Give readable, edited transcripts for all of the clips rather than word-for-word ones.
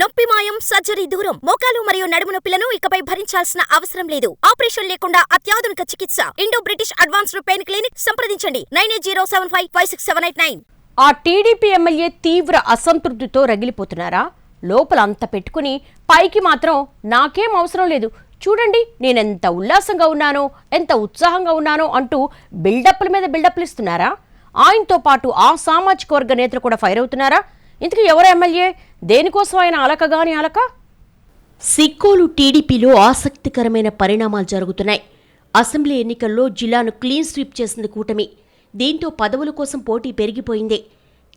నొప్పి మాయం, సర్జరీ దూరం. మోకాలు మరియు నడుము నొప్పులను ఇకపై భరించాల్సిన అవసరం లేదు. ఆపరేషన్ లేకుండా అత్యాధునిక చికిత్స. Indo British advanced pain clinic సంప్రదించండి 9807556789. ఆ టీడీపీ ఎమ్మెల్యే తీవ్ర అసంతృప్తితో రగిలిపోతున్నారా? లోపల అంత పెట్టుకుని పైకి మాత్రం నాకేం అవసరం లేదు, చూడండి నేనెంత ఉల్లాసంగా ఉన్నానో, ఎంత ఉత్సాహంగా ఉన్నానో అంటూ బిల్డప్ల మీద బిల్డప్లు ఇస్తున్నారా? ఆయనతో పాటు ఆ సామాజిక వర్గ నేతలు కూడా ఫైర్ అవుతున్నారా? ఇంతకీ ఎవరు ఎమ్మెల్యే? దేనికోసం ఆయన అలకగాని అలక? సిక్కోలు టీడీపీలో ఆసక్తికరమైన పరిణామాలు జరుగుతున్నాయి. అసెంబ్లీ ఎన్నికల్లో జిల్లాను క్లీన్ స్వీప్ చేసింది కూటమి. దీంతో పదవుల కోసం పోటీ పెరిగిపోయింది.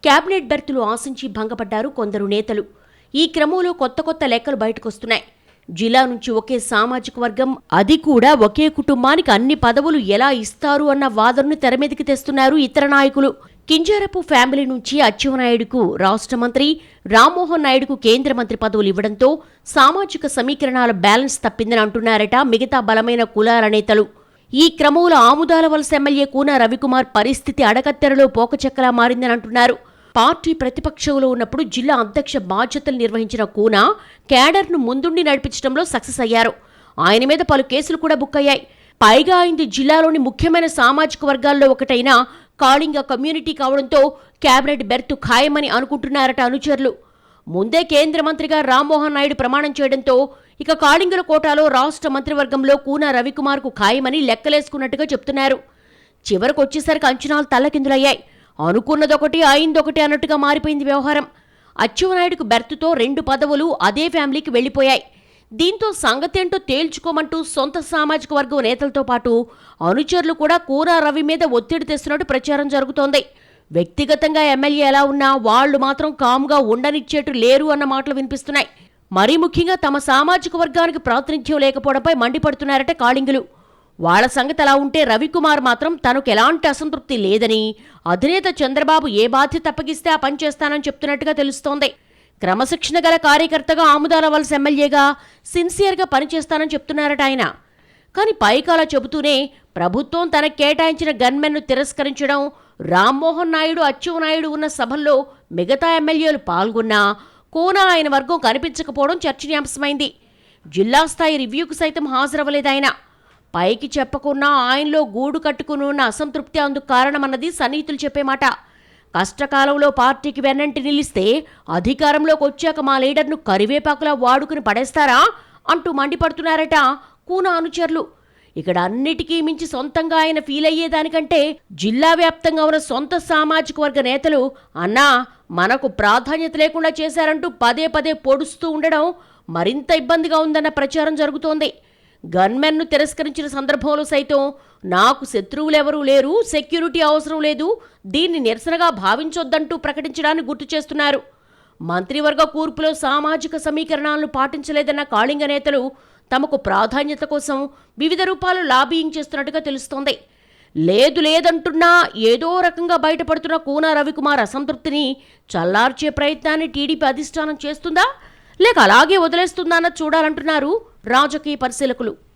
క్యాబినెట్ బెర్తులు ఆశించి భంగపడ్డారు కొందరు నేతలు. ఈ క్రమంలో కొత్త కొత్త లెక్కలు బయటకొస్తున్నాయి. జిల్లా నుంచి ఒకే సామాజిక వర్గం, అది కూడా ఒకే కుటుంబానికి అన్ని పదవులు ఎలా ఇస్తారు అన్న వాదనను తెరమీదికి తెస్తున్నారు ఇతర నాయకులు. కింజారపు ఫ్యామిలీ నుంచి అచ్చెన్నాయుడుకు రాష్ట్ర మంత్రి, రామ్మోహన్ నాయుడుకు కేంద్ర మంత్రి పదవులు ఇవ్వడంతో సామాజిక సమీకరణాల బ్యాలెన్స్ తప్పిందని అంటున్నారట మిగతా బలమైన కులాల నేతలు. ఈ క్రమంలో ఆముదాల వలస ఎమ్మెల్యే కూన రవికుమార్ పరిస్థితి అడకత్తెరలో పోకచెక్కలా మారిందని అంటున్నారు. పార్టీ ప్రతిపక్షంలో ఉన్నప్పుడు జిల్లా అధ్యక్ష బాధ్యతలు నిర్వహించిన కూన క్యాడర్ను ముందుండి నడిపించడంలో సక్సెస్ అయ్యారు. ఆయన మీద పలు కేసులు కూడా బుక్ అయ్యాయి. పైగా ఆయనది జిల్లాలోని ముఖ్యమైన సామాజిక వర్గాల్లో ఒకటైన కాళింగ కమ్యూనిటీ కావడంతో క్యాబినెట్ బెర్తు ఖాయమని అనుకుంటున్నారట అనుచరులు. ముందే కేంద్ర మంత్రిగా రామ్మోహన్ నాయుడు ప్రమాణం చేయడంతో ఇక కాళింగుల కోటాలో రాష్ట్ర మంత్రివర్గంలో కూన రవికుమార్కు ఖాయమని లెక్కలేసుకున్నట్టుగా చెప్తున్నారు. చివరకు వచ్చేసరికి అంచనాలు తల్లకిందులయ్యాయి. అనుకున్నదొకటి అయిందొకటి అన్నట్టుగా మారిపోయింది వ్యవహారం. అచ్చెన్నాయుడుకు బెర్తుతో 2 పదవులు అదే ఫ్యామిలీకి వెళ్లిపోయాయి. దీంతో సంగతేంటో తేల్చుకోమంటూ సొంత సామాజిక వర్గం నేతలతో పాటు అనుచరులు కూడా కూన రవి మీద ఒత్తిడి తెస్తున్నట్టు ప్రచారం జరుగుతోంది. వ్యక్తిగతంగా ఎమ్మెల్యే ఎలా ఉన్నా వాళ్లు మాత్రం కామ్గా ఉండనిచ్చేట్టు లేరు అన్న మాటలు వినిపిస్తున్నాయి. మరీ ముఖ్యంగా తమ సామాజిక వర్గానికి ప్రాతినిధ్యం లేకపోవడంపై మండిపడుతున్నారట కాళింగులు. వాళ్ల సంగతి అలా ఉంటే రవికుమార్ మాత్రం తనకు ఎలాంటి అసంతృప్తి లేదని, అధినేత చంద్రబాబు ఏ బాధ్యత అప్పగిస్తే ఆ పని చేస్తానని చెప్తున్నట్టుగా తెలుస్తోంది. క్రమశిక్షణ గల కార్యకర్తగా ఆముదాల వలస ఎమ్మెల్యేగా సిన్సియర్గా పనిచేస్తానని చెప్తున్నారట ఆయన. కానీ పైకాల చెబుతూనే ప్రభుత్వం తనకు కేటాయించిన గన్మెన్ను తిరస్కరించడం, రామ్మోహన్ నాయుడు, అచ్చెన్నాయుడు ఉన్న సభల్లో మిగతా ఎమ్మెల్యేలు పాల్గొన్నా కూన ఆయన వర్గం కనిపించకపోవడం చర్చనీయాంశమైంది. జిల్లా స్థాయి రివ్యూకు సైతం హాజరవ్వలేదాయన. పైకి చెప్పకున్నా ఆయనలో గూడు కట్టుకుని ఉన్న అసంతృప్తి అందుకు కారణమన్నది సన్నిహితులు చెప్పే మాట. కష్టకాలంలో పార్టీకి వెన్నంటి నిలిస్తే అధికారంలోకి వచ్చాక మా లీడర్ను కరివేపాకులా వాడుకుని పడేస్తారా అంటూ మండిపడుతున్నారట కూన అనుచరులు. ఇక్కడ అన్నిటికీ మించి సొంతంగా ఆయన ఫీల్ అయ్యేదానికంటే జిల్లా వ్యాప్తంగా ఉన్న సొంత సామాజిక వర్గ నేతలు అన్నా మనకు ప్రాధాన్యత లేకుండా చేశారంటూ పదే పదే పొడుస్తూ ఉండడం మరింత ఇబ్బందిగా ఉందన్న ప్రచారం జరుగుతోంది. గన్మెన్ను తిరస్కరించిన సందర్భంలో సైతం నాకు శత్రువులెవరూ లేరు, సెక్యూరిటీ అవసరం లేదు, దీన్ని నిరసనగా భావించొద్దంటూ ప్రకటించడాన్ని గుర్తు చేస్తున్నారు. మంత్రివర్గ కూర్పులో సామాజిక సమీకరణాలను పాటించలేదన్న కాళింగ నేతలు తమకు ప్రాధాన్యత కోసం వివిధ రూపాలు లాబీయింగ్ చేస్తున్నట్టుగా తెలుస్తోంది. లేదు లేదంటున్నా ఏదో రకంగా బయటపడుతున్న కూన రవికుమార్ అసంతృప్తిని చల్లార్చే ప్రయత్నాన్ని టీడీపీ అధిష్టానం చేస్తుందా, లేక అలాగే వదిలేస్తుందా అన్నది చూడాలంటున్నారు రాజకీయ పరిశీలకులు.